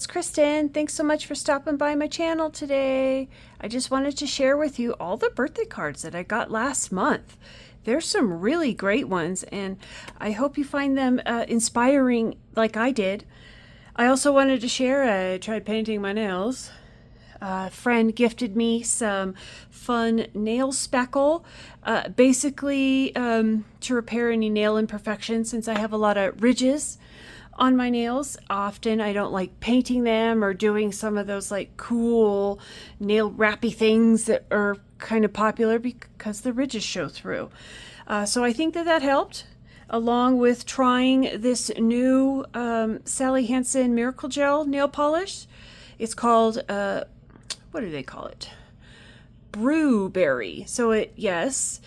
it's Kristin. Thanks so much for stopping by my channel today. I just wanted to share with you all the birthday cards that I got last month. There's some really great ones, and I hope you find them inspiring like I did. I also wanted to share, I tried painting my nails. A friend gifted me some fun nail spackle, basically to repair any nail imperfections since I have a lot of ridges on my nails. Often I don't like painting them or doing some of those like cool nail wrappy things that are kind of popular because the ridges show through. So I think that helped, along with trying this new Sally Hansen Miracle Gel nail polish. It's called, what do they call it? Brewberry. So it's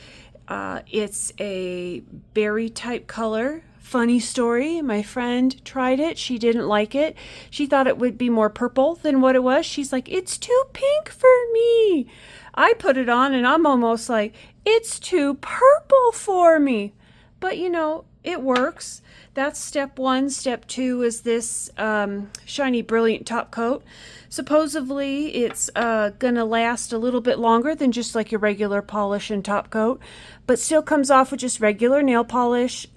a berry type color. Funny story, my friend tried it. She didn't like it. She thought it would be more purple than what it was. She's like, it's too pink for me. I put it on and I'm almost like, it's too purple for me. But you know, it works. That's step one. Step two is this shiny, brilliant top coat. Supposedly, it's going to last a little bit longer than just like your regular polish and top coat, but still comes off with just regular nail polish.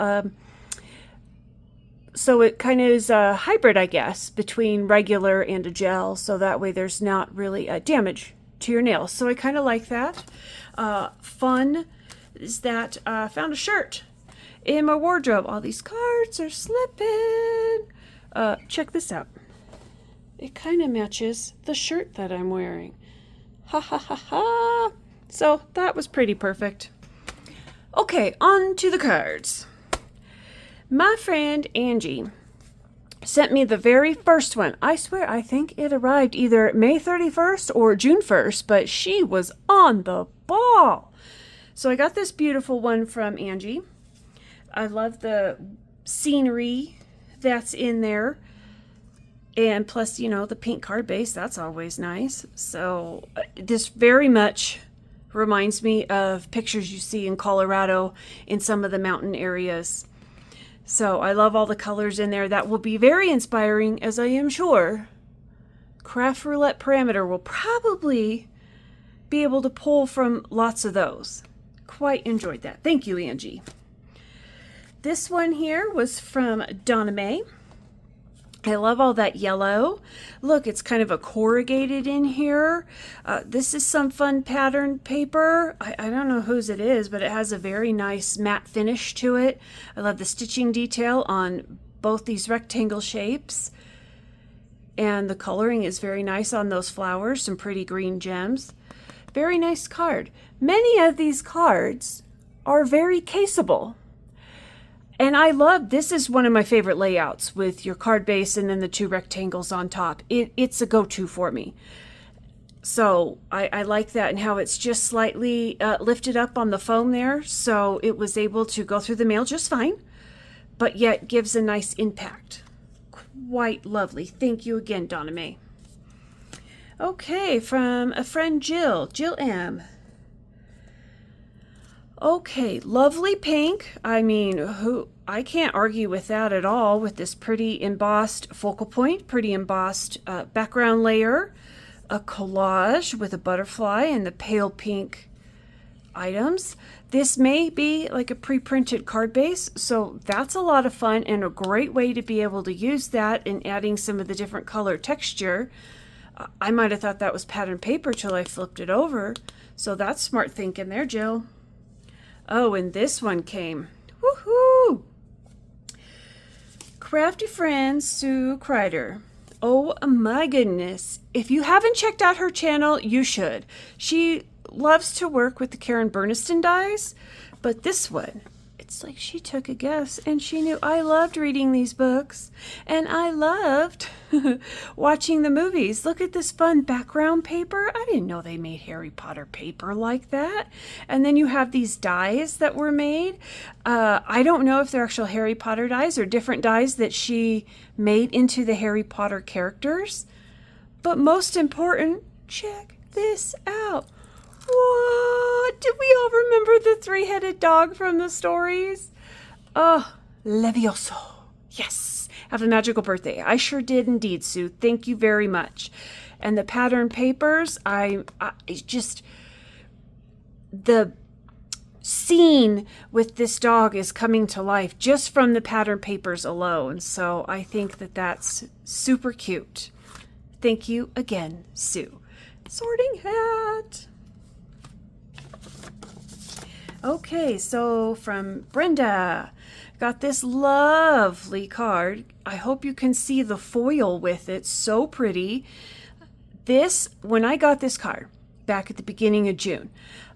So it kind of is a hybrid, I guess, between regular and a gel. So that way there's not really damage to your nails. So I kind of like that. Fun is that I found a shirt in my wardrobe. All these cards are slipping. Check this out. It kind of matches the shirt that I'm wearing. Ha ha ha ha. So that was pretty perfect. Okay, on to the cards. My friend Angie sent me the very first one. I swear, I think it arrived either May 31st or June 1st, but she was on the ball. So I got this beautiful one from Angie. I love the scenery that's in there. And plus, you know, the pink card base, that's always nice. So this very much reminds me of pictures you see in Colorado in some of the mountain areas. So I love all the colors in there. That will be very inspiring, as I am sure Craft Roulette Parameter will probably be able to pull from lots of those. Quite enjoyed that. Thank you, Angie. This one here was from Donna Mae. I love all that yellow. Look, it's kind of a corrugated in here. This is some fun pattern paper. I don't know whose it is, but it has a very nice matte finish to it. I love the stitching detail on both these rectangle shapes. And the coloring is very nice on those flowers, some pretty green gems. Very nice card. Many of these cards are very caseable. And I love, this is one of my favorite layouts with your card base and then the two rectangles on top. It's a go-to for me. So I like that, and how it's just slightly lifted up on the foam there. So it was able to go through the mail just fine, but yet gives a nice impact. Quite lovely. Thank you again, Donna Mae. Okay, from a friend Jill M. Okay, lovely pink. I mean, I can't argue with that at all, with this pretty embossed focal point, pretty embossed background layer, a collage with a butterfly and the pale pink items. This may be like a pre-printed card base, so that's a lot of fun and a great way to be able to use that in adding some of the different color texture. I might have thought that was pattern paper till I flipped it over, so that's smart thinking there, Jill. Oh, and this one came. Woohoo! Crafty friend Sue Kreider. Oh my goodness. If you haven't checked out her channel, you should. She loves to work with the Karen Berniston dies, but this one, it's like she took a guess and she knew I loved reading these books and I loved watching the movies. Look at this fun background paper. I didn't know they made Harry Potter paper like that. And then you have these dies that were made. I don't know if they're actual Harry Potter dies or different dies that she made into the Harry Potter characters. But most important, check this out. What? Did we all remember the three-headed dog from the stories? Oh, Levioso. Yes. Have a magical birthday. I sure did indeed, Sue. Thank you very much. And the pattern papers, it's just the scene with this dog is coming to life just from the pattern papers alone. So I think that that's super cute. Thank you again, Sue. Sorting hat. Okay, so from Brenda, got this lovely card. I hope you can see the foil with it. So pretty. When I got this card back at the beginning of June,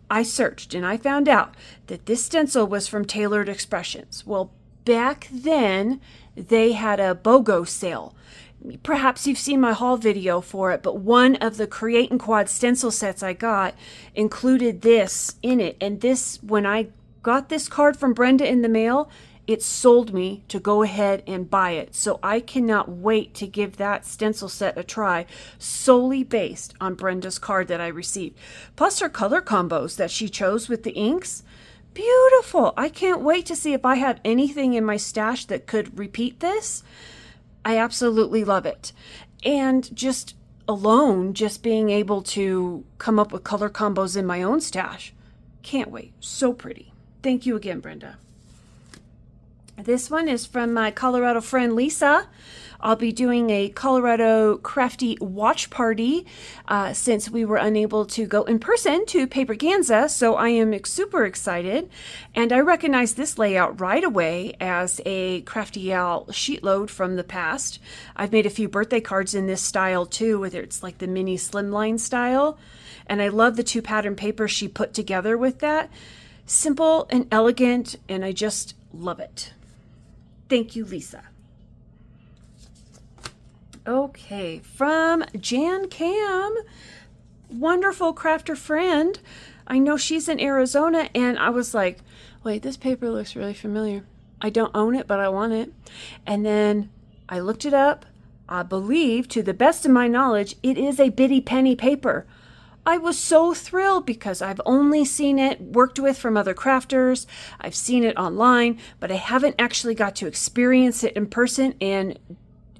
I searched and I found out that this stencil was from Tailored Expressions. Well, back then they had a BOGO sale. Perhaps you've seen my haul video for it, but one of the Create and Quad stencil sets I got included this in it. And this, when I got this card from Brenda in the mail, it sold me to go ahead and buy it. So I cannot wait to give that stencil set a try, solely based on Brenda's card that I received. Plus her color combos that she chose with the inks. Beautiful. I can't wait to see if I have anything in my stash that could repeat this. I absolutely love it. And just being able to come up with color combos in my own stash. Can't wait. So pretty. Thank you again, Brenda. This one is from my Colorado friend Lisa. I'll be doing a Colorado Crafty watch party since we were unable to go in person to Paperganza, so I am super excited. And I recognize this layout right away as a Crafty Owl sheet load from the past. I've made a few birthday cards in this style too, whether it's like the mini slimline style. And I love the 2 pattern papers she put together with that. Simple and elegant, and I just love it. Thank you, Lisa. Okay, from Jan Cam, wonderful crafter friend. I know she's in Arizona, and I was like, wait, this paper looks really familiar. I don't own it, but I want it. And then I looked it up. I believe, to the best of my knowledge, it is a Bitty Penny paper. I was so thrilled because I've only seen it worked with from other crafters. I've seen it online, but I haven't actually got to experience it in person, and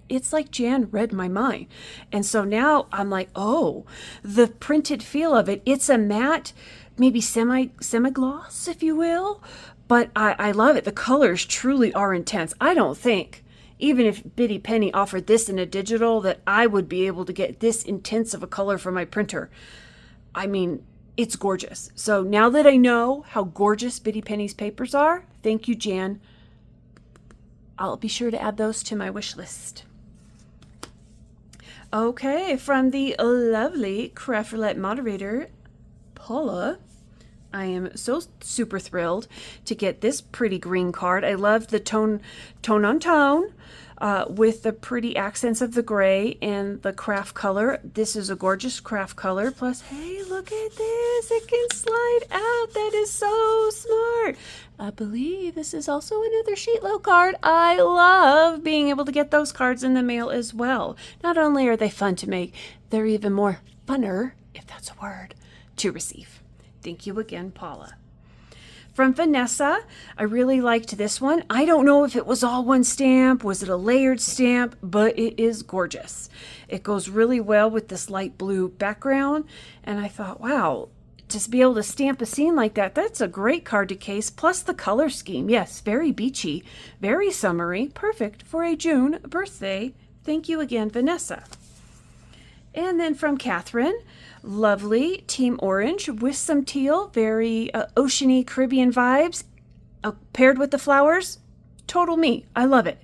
it's like Jan read my mind. And so now I'm like, oh, the printed feel of it. It's a matte, maybe semi-gloss, if you will, but I love it. The colors truly are intense. I don't think, even if Bitty Penny offered this in a digital, that I would be able to get this intense of a color from my printer. I mean, it's gorgeous. So now that I know how gorgeous Bitty Penny's papers are, thank you, Jan. I'll be sure to add those to my wish list. Okay, from the lovely Craft Roulette moderator, Paula, I am so super thrilled to get this pretty green card. I love the tone on tone with the pretty accents of the gray and the craft color. This is a gorgeous craft color. Plus, hey, look at this. It can slide out. That is so smart. I believe this is also another sheet load card. I love being able to get those cards in the mail as well. Not only are they fun to make, they're even more funner, if that's a word, to receive. Thank you again, Paula. From Vanessa, I really liked this one. I don't know if it was all one stamp, was it a layered stamp, but it is gorgeous. It goes really well with this light blue background, and I thought, wow, just be able to stamp a scene like that, that's a great card to case. Plus the color scheme, yes, very beachy, very summery, perfect for a June birthday. Thank you again, Vanessa. And then from Catherine, lovely Team Orange with some teal, very oceany Caribbean vibes, paired with the flowers. Total me. I love it.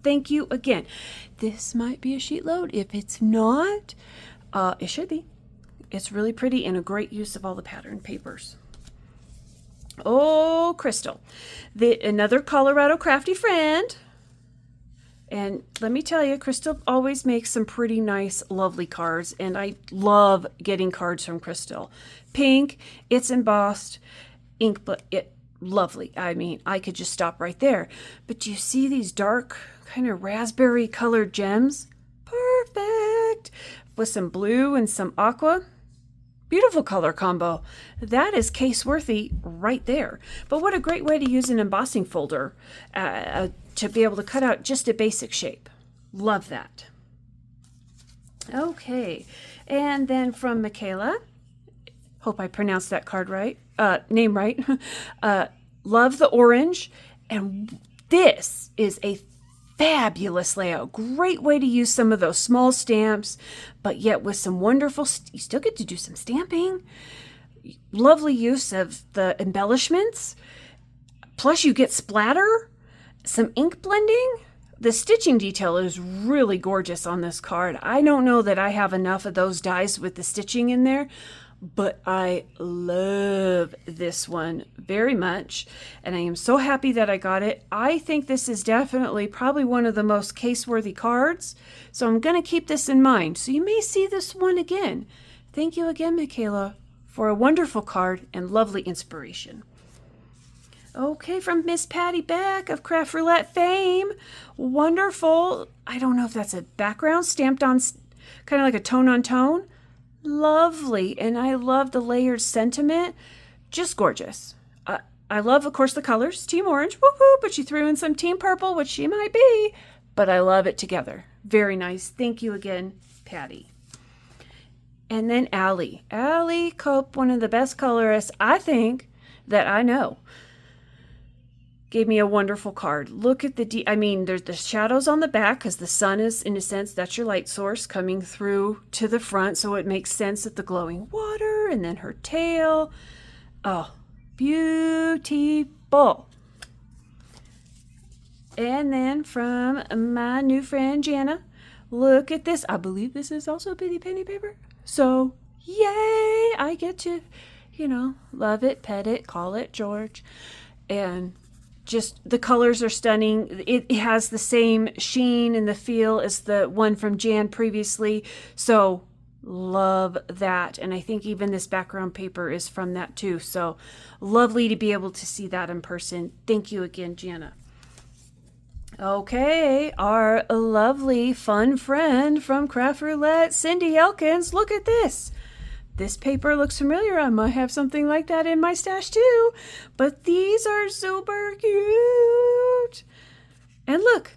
Thank you again. This might be a sheet load. If it's not, it should be. It's really pretty and a great use of all the pattern papers. Oh, Crystal, another Colorado crafty friend. And let me tell you, Crystal always makes some pretty nice, lovely cards, and I love getting cards from Crystal. Pink, it's embossed, ink, but lovely. I mean, I could just stop right there. But do you see these dark, kind of raspberry colored gems? Perfect! With some blue and some aqua. Beautiful color combo. That is case worthy right there. But what a great way to use an embossing folder to be able to cut out just a basic shape. Love that. Okay, and then from Michaela, hope I pronounced that card right, name right. Love the orange, and this is a fabulous layout. Great way to use some of those small stamps, but yet with some wonderful, you still get to do some stamping. Lovely use of the embellishments. Plus you get splatter, some ink blending. The stitching detail is really gorgeous on this card. I don't know that I have enough of those dies with the stitching in there, but I love this one very much, and I am so happy that I got it. I think this is definitely probably one of the most case-worthy cards, so I'm going to keep this in mind. So you may see this one again. Thank you again, Michaela, for a wonderful card and lovely inspiration. Okay, from Miss Patty Beck of Craft Roulette fame. Wonderful. I don't know if that's a background stamped on, kind of like a tone on tone. Lovely. And I love the layered sentiment. Just gorgeous. I love, of course, the colors. Team Orange, woohoo, but she threw in some Team Purple, which she might be. But I love it together. Very nice. Thank you again, Patty. And then Allie. Allie Cope, one of the best colorists, I think, that I know. Gave me a wonderful card. Look at there's the shadows on the back because the sun is, in a sense, that's your light source coming through to the front. So it makes sense that the glowing water and then her tail. Oh, beautiful. And then from my new friend, Jana, look at this. I believe this is also Bitty Penny paper. So, yay! I get to, love it, pet it, call it George. And just the colors are stunning. It has the same sheen and the feel as the one from Jan previously. So love that. And I think even this background paper is from that too. So lovely to be able to see that in person. Thank you again, Jana. Okay, our lovely fun friend from Craft Roulette, Cindy Elkins. Look at this. This paper looks familiar. I might have something like that in my stash too. But these are super cute. And look,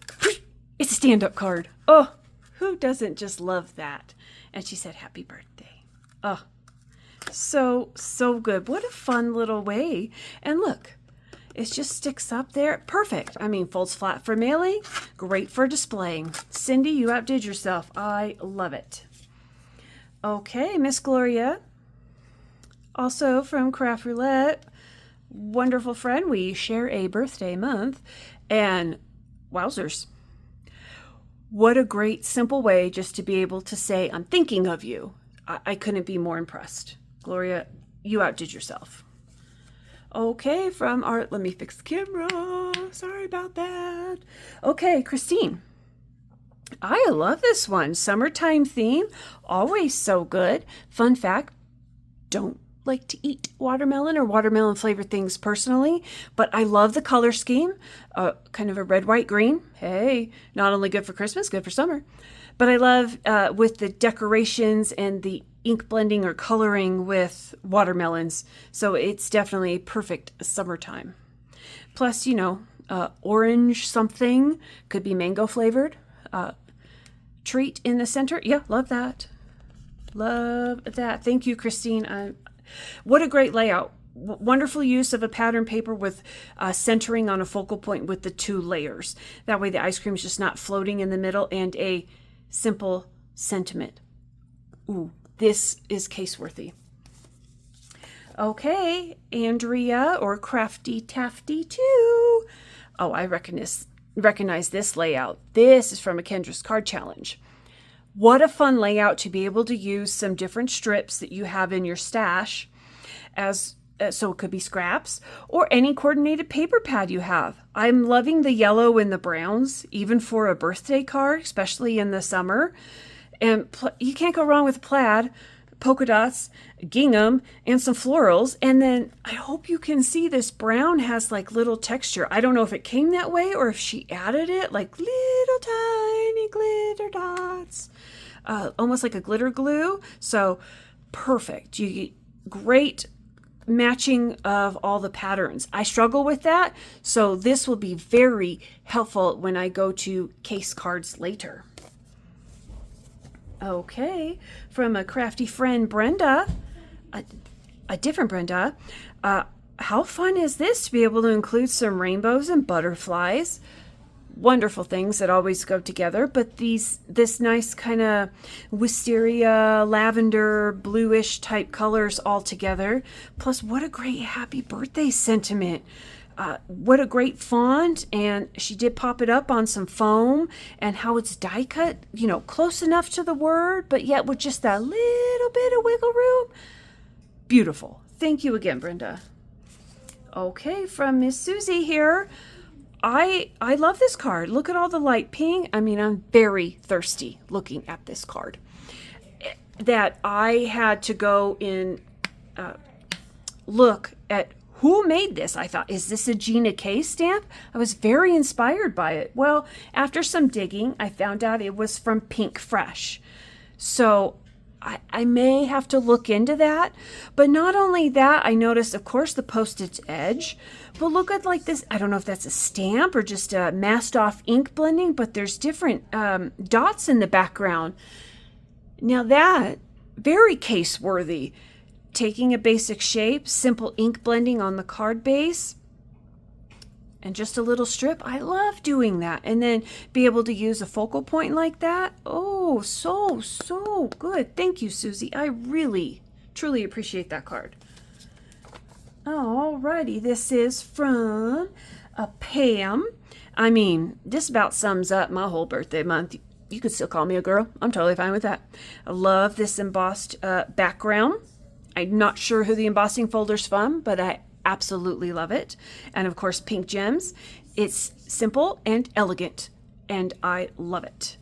it's a stand-up card. Oh, who doesn't just love that? And she said, happy birthday. Oh, so good. What a fun little way. And look, it just sticks up there. Perfect. I mean, folds flat for mailing. Great for displaying. Cindy, you outdid yourself. I love it. Okay, Miss Gloria, also from Craft Roulette, wonderful friend. We share a birthday month, and wowzers. What a great, simple way just to be able to say, I'm thinking of you. I couldn't be more impressed. Gloria, you outdid yourself. Okay, from our, let me fix the camera. Sorry about that. Okay, Christine. I love this one. Summertime theme, always so good. Fun fact, don't like to eat watermelon or watermelon flavored things personally, but I love the color scheme, kind of a red, white, green. Hey, not only good for Christmas, good for summer. But I love with the decorations and the ink blending or coloring with watermelons. So it's definitely perfect summertime. Plus, orange something, could be mango flavored. Treat in the center. Yeah, love that. Love that. Thank you, Christine. What a great layout. Wonderful use of a pattern paper with centering on a focal point with the two layers. That way the ice cream is just not floating in the middle, and a simple sentiment. Ooh, this is case-worthy. Okay, Andrea or Crafty Tafty too. Oh, I recognize this layout. This is from a Kendra's Card Challenge. What a fun layout to be able to use some different strips that you have in your stash as so it could be scraps or any coordinated paper pad you have. I'm loving the yellow and the browns, even for a birthday card, especially in the summer. And you can't go wrong with plaid, polka dots, gingham, and some florals. And then I hope you can see this brown has like little texture. I don't know if it came that way or if she added it, like little tiny glitter dots, almost like a glitter glue. So perfect. You get great matching of all the patterns. I struggle with that, so this will be very helpful when I go to case cards later. Okay, from a crafty friend, Brenda, a different Brenda. How fun is this to be able to include some rainbows and butterflies? Wonderful things that always go together, but this nice kind of wisteria, lavender, bluish type colors all together. Plus, what a great happy birthday sentiment. What a great font, and she did pop it up on some foam, and how it's die cut, close enough to the word, but yet with just that little bit of wiggle room. Beautiful. Thank you again, Brenda. Okay, from Miss Susie here. I love this card. Look at all the light pink. I mean, I'm very thirsty looking at this card. That I had to go and look at who made this. I thought, is this a Gina K stamp? I was very inspired by it. Well, after some digging, I found out it was from Pink Fresh. So I may have to look into that. But not only that, I noticed, of course, the postage edge. But look at like this. I don't know if that's a stamp or just a masked off ink blending, but there's different dots in the background. Now that, very case worthy. Taking a basic shape, simple ink blending on the card base, and just a little strip. I love doing that. And then be able to use a focal point like that. Oh, so good. Thank you, Susie. I really, truly appreciate that card. Alrighty, this is from Pam. I mean, this about sums up my whole birthday month. You could still call me a girl. I'm totally fine with that. I love this embossed background. I'm not sure who the embossing folder's from, but I absolutely love it. And of course, pink gems. It's simple and elegant, and I love it.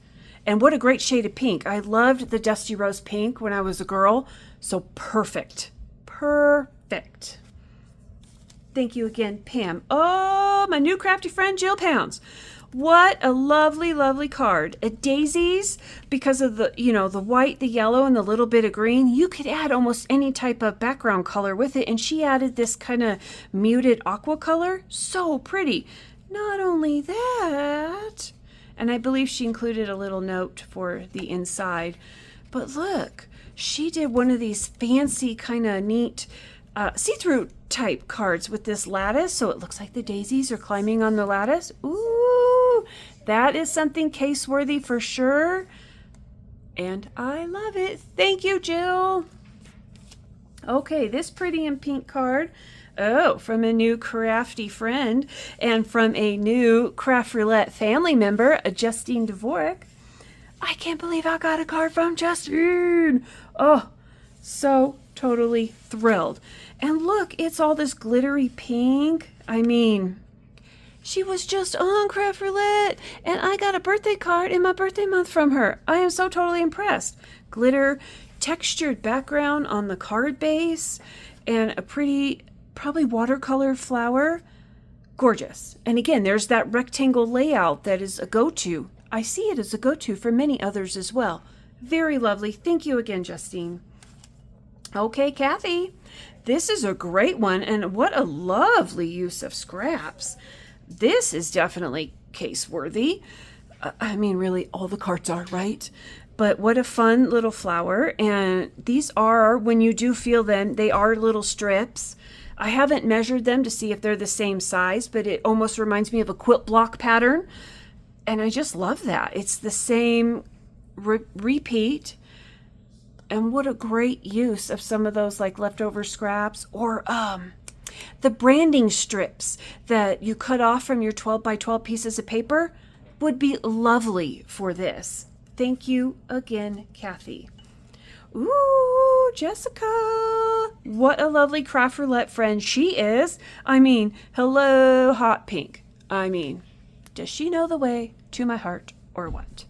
And what a great shade of pink. I loved the Dusty Rose pink when I was a girl. So perfect. Perfect. Thank you again, Pam. Oh, my new crafty friend, Jill Pounds. What a lovely, lovely card. Daisies, because of the, the white, the yellow, and the little bit of green, you could add almost any type of background color with it. And she added this kind of muted aqua color. So pretty. Not only that, and I believe she included a little note for the inside, but look, she did one of these fancy kind of neat see-through type cards with this lattice, so it looks like the daisies are climbing on the lattice. Ooh, that is something case-worthy for sure, and I love it. Thank you, Jill. Okay, this pretty and pink card, from a new crafty friend and from a new Craft Roulette family member, Justine Dvorak. I can't believe I got a card from Justine. Oh, so totally thrilled. And look, it's all this glittery pink. I mean, she was just on Craft Roulette, and I got a birthday card in my birthday month from her. I am so totally impressed. Glitter, textured background on the card base, and a pretty, probably watercolor flower. Gorgeous. And again, there's that rectangle layout that is a go-to. I see it as a go-to for many others as well. Very lovely. Thank you again, Justine. Okay, Kathy, this is a great one, and what a lovely use of scraps. This is definitely case-worthy. I mean, really, all the cards are, right? But what a fun little flower, and these are, when you do feel them, they are little strips. I haven't measured them to see if they're the same size, but it almost reminds me of a quilt block pattern, and I just love that. It's the same repeat. And what a great use of some of those like leftover scraps, or the branding strips that you cut off from your 12 by 12 pieces of paper would be lovely for this. Thank you again, Kathy. Ooh, Jessica. What a lovely Craft Roulette friend she is. I mean, hello, hot pink. I mean, does she know the way to my heart or what?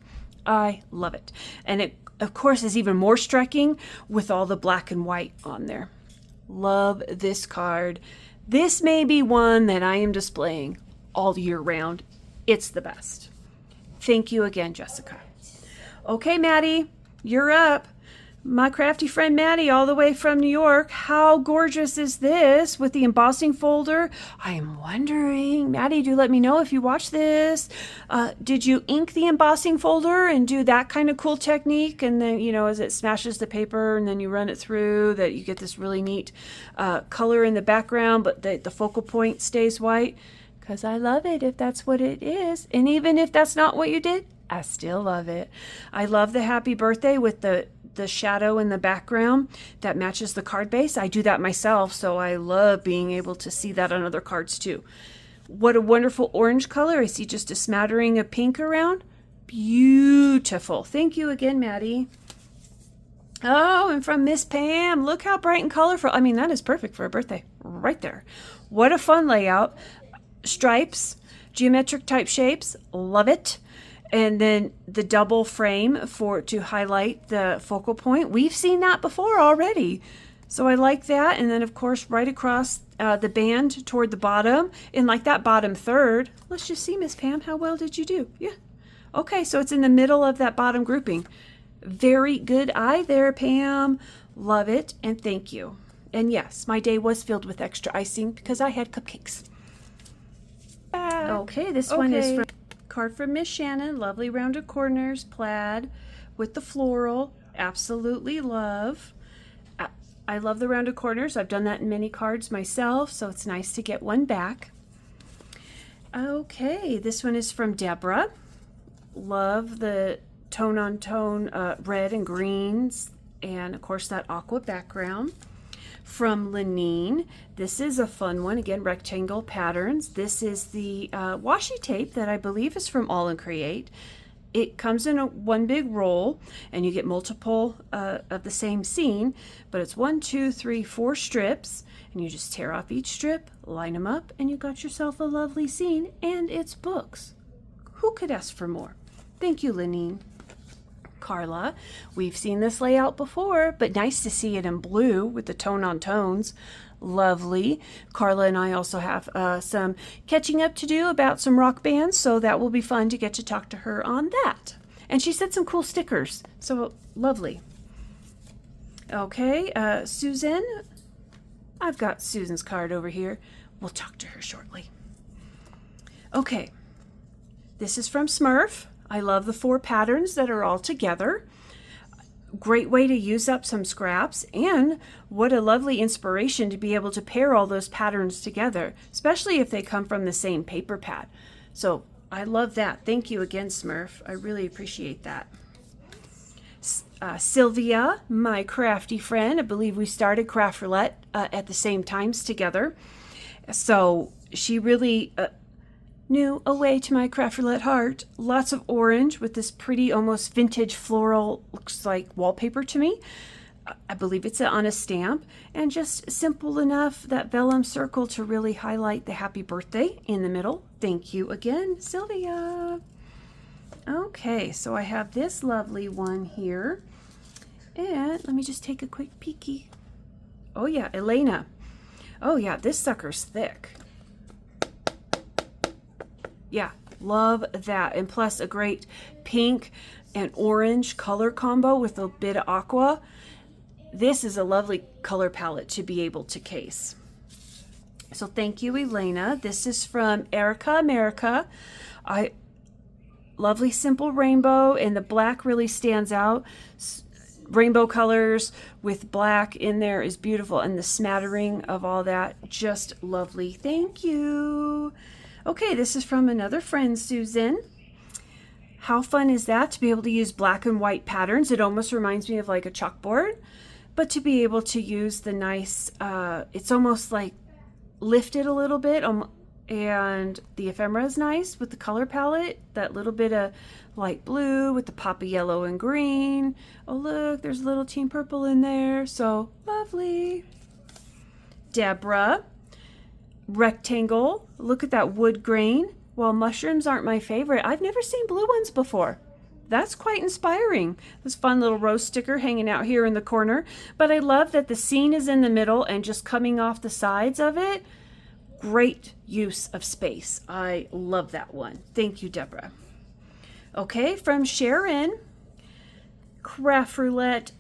I love it. And it, of course, is even more striking with all the black and white on there. Love this card. This may be one that I am displaying all year round. It's the best. Thank you again, Jessica. Okay, Maddie, you're up. My crafty friend Maddie, all the way from New York. How gorgeous is this with the embossing folder? I am wondering, Maddie, do let me know if you watch this. Did you ink the embossing folder and do that kind of cool technique? And then, you know, as it smashes the paper and then you run it through, that you get this really neat color in the background, but the focal point stays white. Because I love it if that's what it is. And even if that's not what you did, I still love it. I love the happy birthday with the shadow in the background that matches the card base. I do that myself, so I love being able to see that on other cards too. What a wonderful orange color. I see just a smattering of pink around. Beautiful. Thank you again, Maddie. Oh, and from Miss Pam, look how bright and colorful. I mean, that is perfect for a birthday right there. What a fun layout. Stripes, geometric type shapes, love it. And then the double frame to highlight the focal point. We've seen that before already. So I like that. And then of course, right across the band toward the bottom, in like that bottom third. Let's just see, Miss Pam, how well did you do? Yeah. Okay, so it's in the middle of that bottom grouping. Very good eye there, Pam. Love it, and thank you. And yes, my day was filled with extra icing because I had cupcakes. Okay, this one is from card from Miss Shannon. Lovely rounded corners, plaid with the floral. Absolutely love. I love the rounded corners. I've done that in many cards myself, so it's nice to get one back. Okay, this one is from Deborah. Love the tone-on-tone red and greens, and of course that aqua background. From Lenine, this is a fun one. Again, rectangle patterns. This is the washi tape that I believe is from All and Create. It comes in one big roll, and you get multiple of the same scene, but it's 1, 2, 3, 4 strips, and you just tear off each strip, line them up, and you got yourself a lovely scene, and it's books. Who could ask for more? Thank you, Lenine. Carla, we've seen this layout before, but nice to see it in blue with the tone on tones. Lovely. Carla and I also have some catching up to do about some rock bands, so that will be fun to get to talk to her on that. And she said some cool stickers, so lovely. Okay, Susan, I've got Susan's card over here. We'll talk to her shortly. Okay, this is from Smurf. I love the 4 patterns that are all together. Great way to use up some scraps, and what a lovely inspiration to be able to pair all those patterns together, especially if they come from the same paper pad. So I love that. Thank you again, Smurf. I really appreciate that. Sylvia, my crafty friend, I believe we started Craft Roulette at the same times together. So she really knew a way to my Craft Roulette heart. Lots of orange with this pretty, almost vintage floral, looks like wallpaper to me. I believe it's on a stamp, and just simple enough, that vellum circle to really highlight the happy birthday in the middle. Thank you again, Sylvia. Okay, so I have this lovely one here, and let me just take a quick peeky. Oh yeah, Elena. Oh yeah, this sucker's thick. Yeah, love that. And plus a great pink and orange color combo with a bit of aqua. This is a lovely color palette to be able to case. So thank you, Elena. This is from Erica America. Lovely simple rainbow, and the black really stands out. Rainbow colors with black in there is beautiful, and the smattering of all that, just lovely. Thank you. Okay, this is from another friend, Susan. How fun is that to be able to use black and white patterns? It almost reminds me of like a chalkboard, but to be able to use the nice, it's almost like lifted a little bit, and the ephemera is nice with the color palette, that little bit of light blue with the pop of yellow and green. Oh look, there's a little team purple in there, so lovely. Deborah. Rectangle, look at that wood grain. Well, mushrooms aren't my favorite. I've never seen blue ones before. That's quite inspiring. This fun little rose sticker hanging out here in the corner. But I love that the scene is in the middle and just coming off the sides of it. Great use of space. I love that one. Thank you, Deborah. Okay, from Sharon, Craft Roulette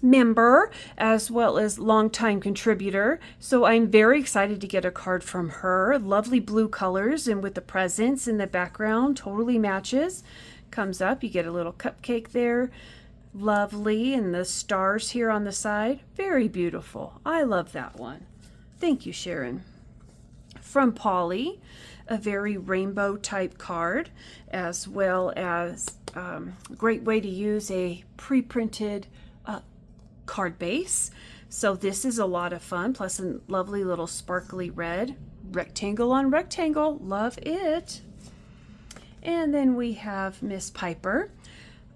member as well as longtime contributor. So I'm very excited to get a card from her. Lovely blue colors, and with the presents in the background, totally matches. Comes up, you get a little cupcake there. Lovely, and the stars here on the side. Very beautiful. I love that one. Thank you, Sharon. From Polly, a very rainbow type card, as well as a great way to use a pre-printed card base. So this is a lot of fun, plus a lovely little sparkly red. Rectangle on rectangle. Love it. And then we have Miss Piper.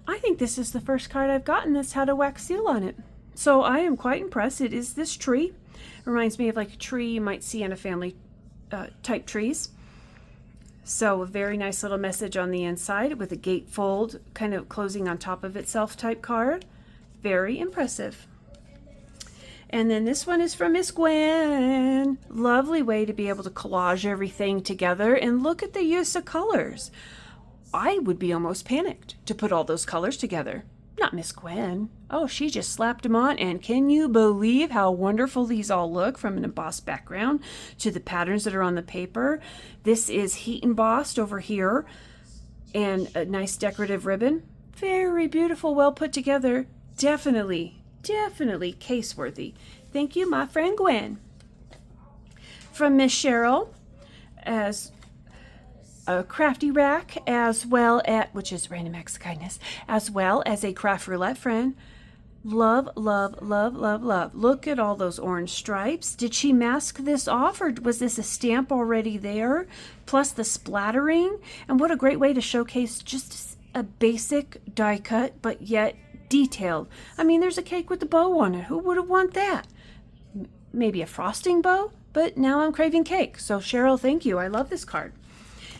I think this is the first card I've gotten that's had a wax seal on it. So I am quite impressed. It is this tree. Reminds me of like a tree you might see in a family type trees. So a very nice little message on the inside with a gatefold kind of closing on top of itself type card. Very impressive. And then this one is from Miss Gwen. Lovely way to be able to collage everything together, and look at the use of colors. I would be almost panicked to put all those colors together. Not Miss Gwen. Oh, she just slapped them on, and can you believe how wonderful these all look from an embossed background to the patterns that are on the paper. This is heat embossed over here, and a nice decorative ribbon. Very beautiful, well put together. Definitely case worthy. Thank you, my friend Gwen. From Miss Cheryl, as a crafty rack, as well as, which is Random Acts of Kindness, as well as a craft roulette friend. Love, love, love, love, love. Look at all those orange stripes. Did she mask this off, or was this a stamp already there? Plus the splattering. And what a great way to showcase just a basic die cut, but yet detailed. I mean, there's a cake with a bow on it. Who would have want that? Maybe a frosting bow, but now I'm craving cake. So Cheryl, thank you. I love this card.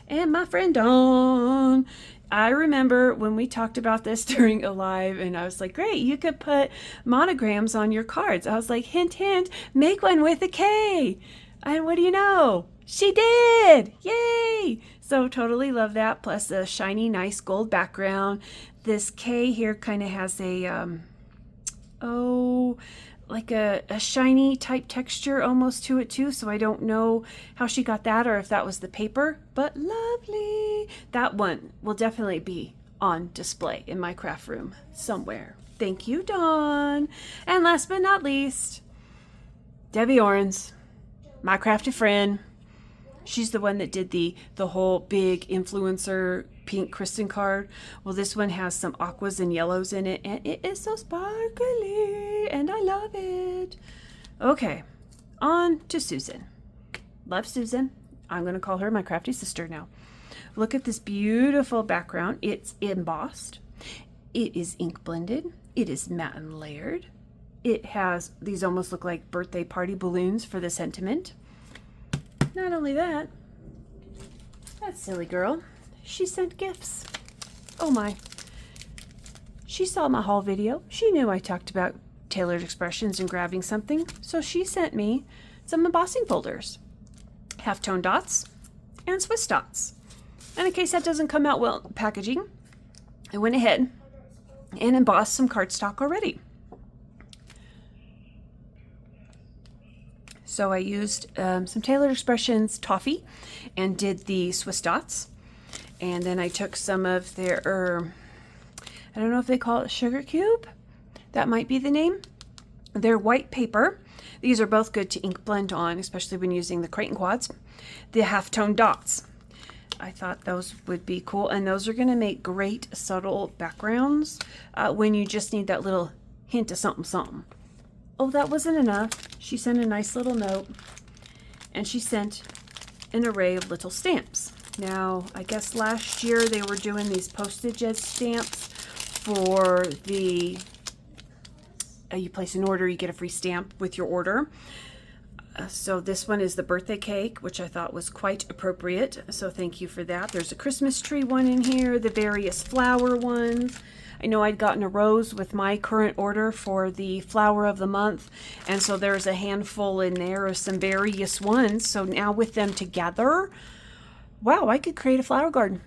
And my friend Dawn, I remember when we talked about this during a live, and I was like, great, you could put monograms on your cards. I was like, hint, hint, make one with a K. And what do you know? She did! Yay! So totally love that. Plus a shiny, nice gold background. This K here kind of has a, like a shiny type texture almost to it too. So I don't know how she got that or if that was the paper, but lovely. That one will definitely be on display in my craft room somewhere. Thank you, Dawn. And last but not least, Debbie Orens, my crafty friend. She's the one that did the whole big influencer pink Kristin card. Well, this one has some aquas and yellows in it, and it is so sparkly, and I love it. Okay, on to Susan. Love Susan. I'm going to call her my crafty sister now. Look at this beautiful background. It's embossed. It is ink blended. It is matte and layered. It has, these almost look like birthday party balloons for the sentiment. Not only that, that silly girl, she sent gifts. Oh my. She saw my haul video. She knew I talked about tailored expressions and grabbing something, so she sent me some embossing folders. Halftone dots and Swiss dots. And in case that doesn't come out well in packaging, I went ahead and embossed some cardstock already. So I used some Tailored Expressions toffee and did the Swiss dots. And then I took some of their, I don't know if they call it sugar cube. That might be the name. Their white paper. These are both good to ink blend on, especially when using the Creighton quads. The halftone dots. I thought those would be cool. And those are going to make great subtle backgrounds when you just need that little hint of something, something. Oh, that wasn't enough. She sent a nice little note, and she sent an array of little stamps. Now, I guess last year they were doing these postage edge stamps for the, you place an order, you get a free stamp with your order. So this one is the birthday cake, which I thought was quite appropriate. So thank you for that. There's a Christmas tree one in here, the various flower ones. I know I'd gotten a rose with my current order for the flower of the month, and so there's a handful in there of some various ones. So now with them together, wow, I could create a flower garden.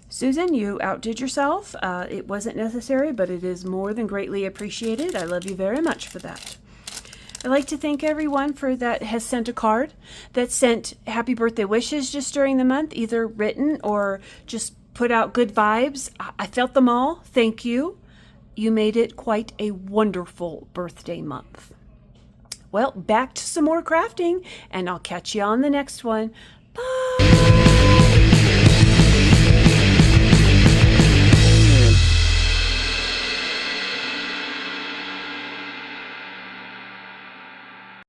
Susan, you outdid yourself. It wasn't necessary, but it is more than greatly appreciated. I love you very much for that. I'd like to thank everyone that has sent a card, that sent happy birthday wishes just during the month, either written or just put out good vibes. I felt them all. Thank you. You made it quite a wonderful birthday month. Well, back to some more crafting, and I'll catch you on the next one.